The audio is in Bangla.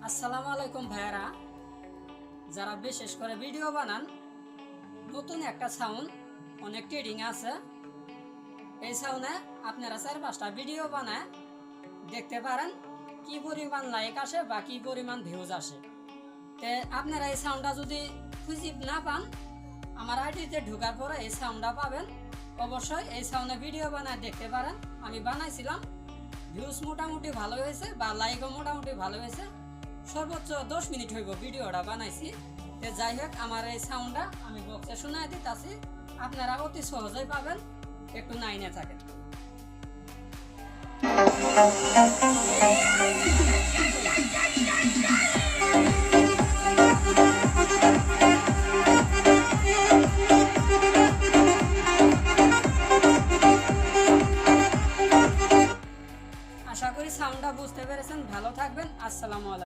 আসসালামু আলাইকুম ভাইয়ারা, যারা বিশেষ করে ভিডিও বানান, নতুন একটা সাউন্ড অনেক ট্রেডিং আছে। এই সাউন্ডে আপনারা 4-5টা ভিডিও বানায় দেখতে পারেন কি পরিমাণ লাইক আসে বা কি পরিমাণ ভিউজ আসে। তে আপনারা এই সাউন্ডটা যদি খুঁজে না পান, আমার আইডিতে ঢোকার পরে এই সাউন্ডটা পাবেন। অবশ্যই এই সাউন্ডে ভিডিও বানায় দেখতে পারেন। আমি বানাইছিলাম, ভিউজ মোটামুটি ভালো হয়েছে বা লাইকও মোটামুটি ভালো হয়েছে। সর্বোচ্চ 10 মিনিট হইব ভিডিওটা বানাইছি। তো যাই হোক, আমার এই সাউন্ডটা আমি বক্সে শোনাই দিতেছি, আপনারা অতি সহজেই পাবেন, একটু নাইনে থাকেন। আশা করি সাউন্ডটা বুঝতে পেরেছেন। ভালো থাকবেন। আসসালামু আলাইকুম।